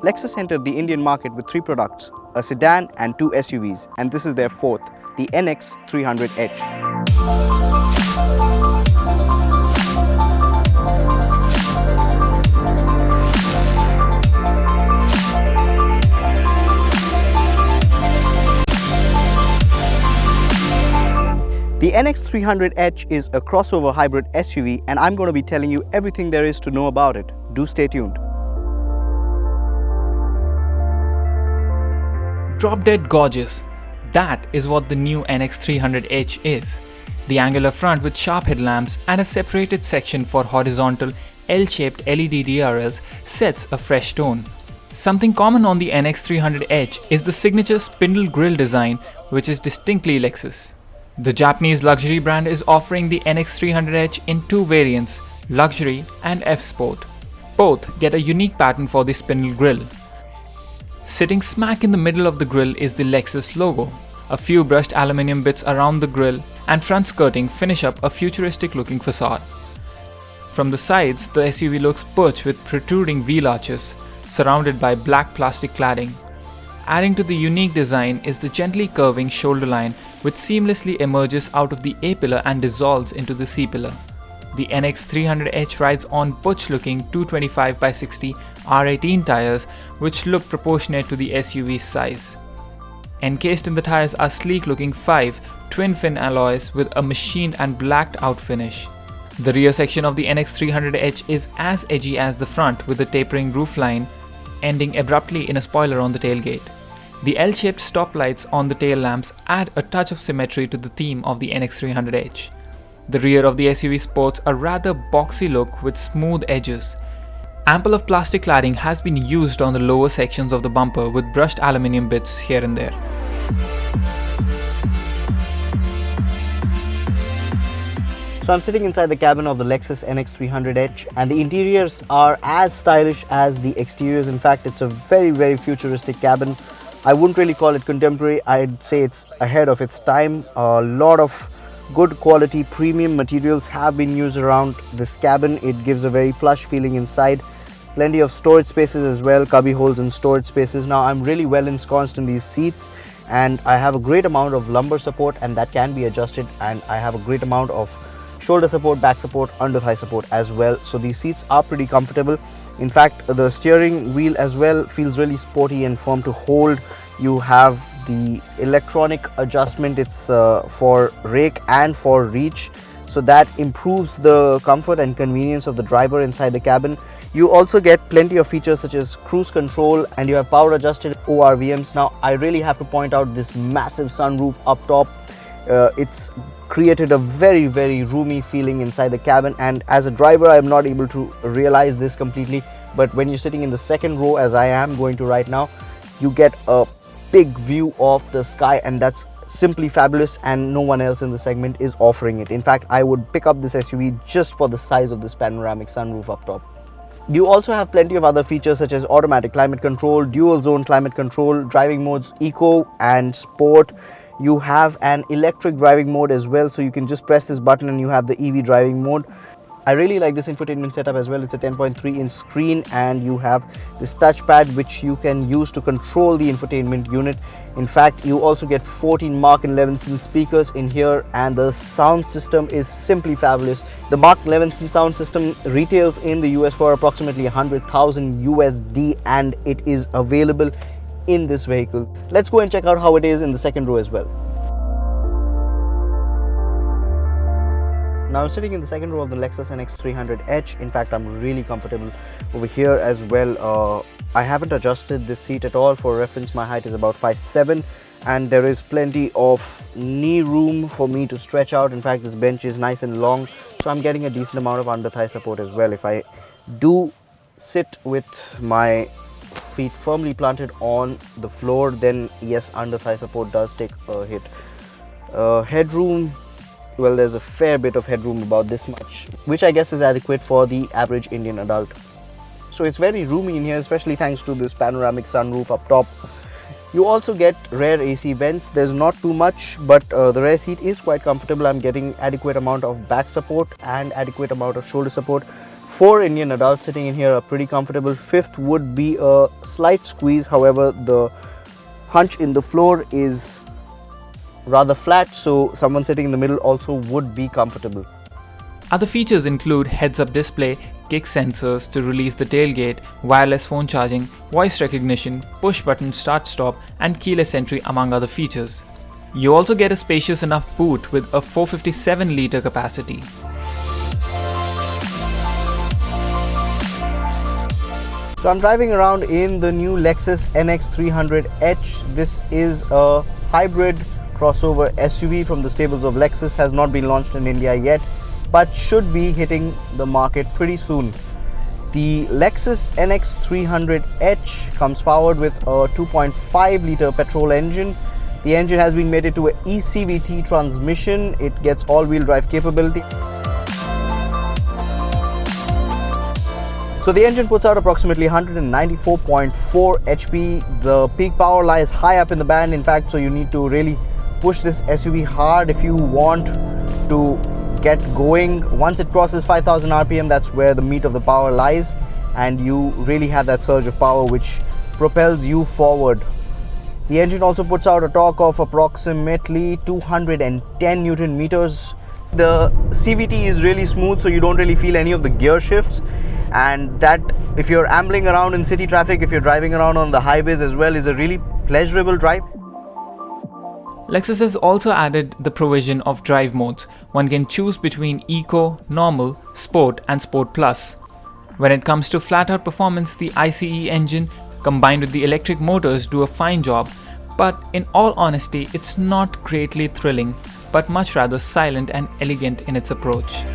Lexus entered the Indian market with 3 products, a sedan and 2 SUVs, and this is their 4th, the NX 300H. The NX 300H is a crossover hybrid SUV, and I'm going to be telling you everything there is to know about it. Do stay tuned. Drop dead gorgeous. That is what the new NX 300H is. The angular front with sharp headlamps and a separated section for horizontal L-shaped LED DRLs sets a fresh tone. Something common on the NX 300H is the signature spindle grille design, which is distinctly Lexus. The Japanese luxury brand is offering the NX 300H in 2 variants, Luxury and F-Sport. Both get a unique pattern for the spindle grille. Sitting smack in the middle of the grille is the Lexus logo. A few brushed aluminium bits around the grille and front skirting finish up a futuristic looking facade. From the sides, the SUV looks perched with protruding wheel arches, surrounded by black plastic cladding. Adding to the unique design is the gently curving shoulder line, which seamlessly emerges out of the A-pillar and dissolves into the C-pillar. The NX 300H rides on butch-looking 225/60 R18 tires, which look proportionate to the SUV's size. Encased in the tires are sleek-looking 5 twin-fin alloys with a machined and blacked-out finish. The rear section of the NX 300H is as edgy as the front, with a tapering roofline ending abruptly in a spoiler on the tailgate. The L-shaped stop lights on the tail lamps add a touch of symmetry to the theme of the NX 300H. The rear of the SUV sports a rather boxy look with smooth edges. Ample of plastic cladding has been used on the lower sections of the bumper with brushed aluminium bits here and there. So I'm sitting inside the cabin of the Lexus NX 300H, and the interiors are as stylish as the exteriors. In fact, it's a very futuristic cabin. I wouldn't really call it contemporary. I'd say it's ahead of its time. A lot of good quality premium materials have been used around this cabin. It gives a very plush feeling inside. Plenty of storage spaces as well, cubby holes and storage spaces. Now I'm really well ensconced in these seats, and I have a great amount of lumbar support, and that can be adjusted, and I have a great amount of shoulder support, back support, under thigh support as well. So these seats are pretty comfortable. In fact, the steering wheel as well feels really sporty and firm to hold. You have the electronic adjustment. It's for rake and for reach, so that improves the comfort and convenience of the driver inside the cabin. You also get plenty of features such as cruise control, and you have power adjusted ORVMs. Now I really have to point out this massive sunroof up top. It's created a very roomy feeling inside the cabin, and as a driver I am not able to realize this completely, but when you're sitting in the second row, as I am going to right now, you get a big view of the sky, and that's simply fabulous, and no one else in the segment is offering it. In fact, I would pick up this SUV just for the size of this panoramic sunroof up top. You also have plenty of other features such as automatic climate control, dual zone climate control, driving modes Eco and Sport. You have an electric driving mode as well, so you can just press this button and you have the EV driving mode. I really like this infotainment setup as well. It's a 10.3-inch screen, and you have this touchpad which you can use to control the infotainment unit. In fact, you also get 14 Mark & Levinson speakers in here, and the sound system is simply fabulous. The Mark & Levinson sound system retails in the US for approximately 100,000 USD, and it is available in this vehicle. Let's go and check out how it is in the second row as well. Now I'm sitting in the second row of the Lexus NX 300H. In fact, I'm really comfortable over here as well. I haven't adjusted this seat at all. For reference, my height is about 5'7", and there is plenty of knee room for me to stretch out. In fact, this bench is nice and long, so I'm getting a decent amount of under thigh support as well. If I do sit with my feet firmly planted on the floor, then yes, under thigh support does take a hit. Headroom, well, there's a fair bit of headroom, about this much, which I guess is adequate for the average Indian adult. So it's very roomy in here, especially thanks to this panoramic sunroof up top. You also get rear AC vents. There's not too much, but the rear seat is quite comfortable. I'm getting adequate amount of back support and adequate amount of shoulder support. 4 Indian adults sitting in here are pretty comfortable. Fifth would be a slight squeeze. However, the hunch in the floor is rather flat, so someone sitting in the middle also would be comfortable. Other features include heads-up display, kick sensors to release the tailgate, wireless phone charging, voice recognition, push-button start-stop, and keyless entry, among other features. You also get a spacious enough boot with a 457-litre capacity. So I'm driving around in the new Lexus NX 300H. This is a hybrid crossover SUV from the stables of Lexus. Has not been launched in India yet, but should be hitting the market pretty soon. The Lexus NX 300H comes powered with a 2.5 litre petrol engine. The engine has been mated to an e-CVT transmission. It gets all-wheel drive capability. So the engine puts out approximately 194.4 HP. The peak power lies high up in the band, in fact, so you need to really push this SUV hard if you want to get going. Once it crosses 5,000 RPM, that's where the meat of the power lies, and you really have that surge of power which propels you forward. The engine also puts out a torque of approximately 210 Newton meters. The CVT is really smooth, so you don't really feel any of the gear shifts, and that, if you're ambling around in city traffic, if you're driving around on the highways as well, is a really pleasurable drive. Lexus has also added the provision of drive modes. One can choose between Eco, Normal, Sport and Sport Plus. When it comes to flat-out performance, the ICE engine combined with the electric motors do a fine job, but in all honesty, it's not greatly thrilling, but much rather silent and elegant in its approach.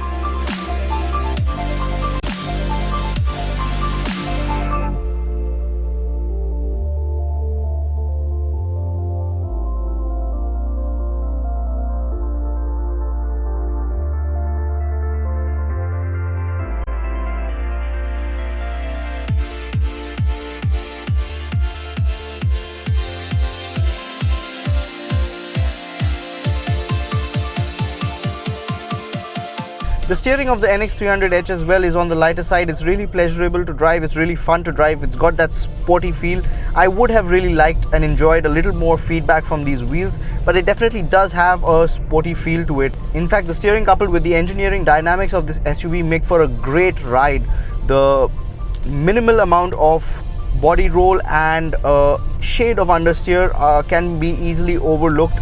The steering of the NX 300H as well is on the lighter side. It's really pleasurable to drive. It's really fun to drive. It's got that sporty feel. I would have really liked and enjoyed a little more feedback from these wheels, but it definitely does have a sporty feel to it. In fact, the steering coupled with the engineering dynamics of this SUV make for a great ride. The minimal amount of body roll and a shade of understeer can be easily overlooked.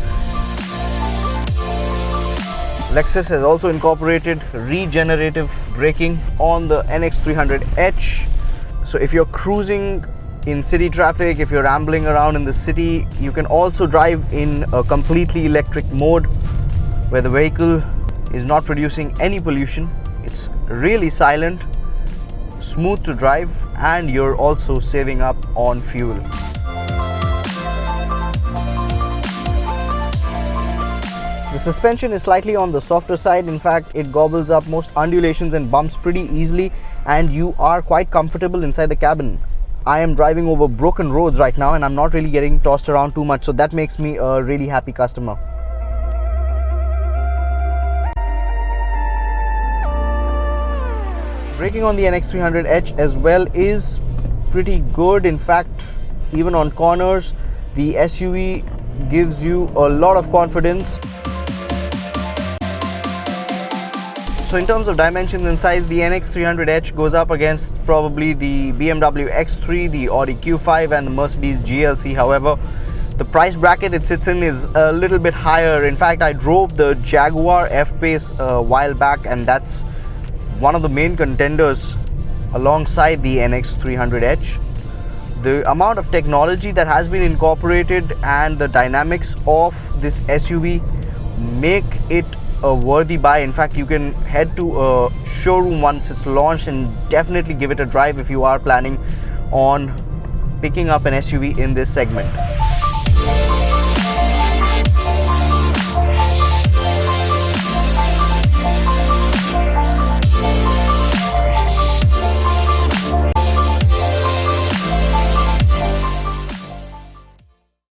Lexus has also incorporated regenerative braking on the NX 300H. So if you're cruising in city traffic, if you're ambling around in the city, you can also drive in a completely electric mode where the vehicle is not producing any pollution. It's really silent, smooth to drive, and you're also saving up on fuel. The suspension is slightly on the softer side. In fact, it gobbles up most undulations and bumps pretty easily, and you are quite comfortable inside the cabin. I am driving over broken roads right now and I'm not really getting tossed around too much, so that makes me a really happy customer. Braking on the NX 300H as well is pretty good. In fact, even on corners, the SUV gives you a lot of confidence. So in terms of dimensions and size, the NX 300H goes up against probably the BMW X3, the Audi Q5 and the Mercedes GLC. However, the price bracket it sits in is a little bit higher. In fact, I drove the Jaguar F-Pace a while back, and that's one of the main contenders alongside the NX 300H. The amount of technology that has been incorporated and the dynamics of this SUV make it a worthy buy. In fact, you can head to a showroom once it's launched and definitely give it a drive if you are planning on picking up an SUV in this segment.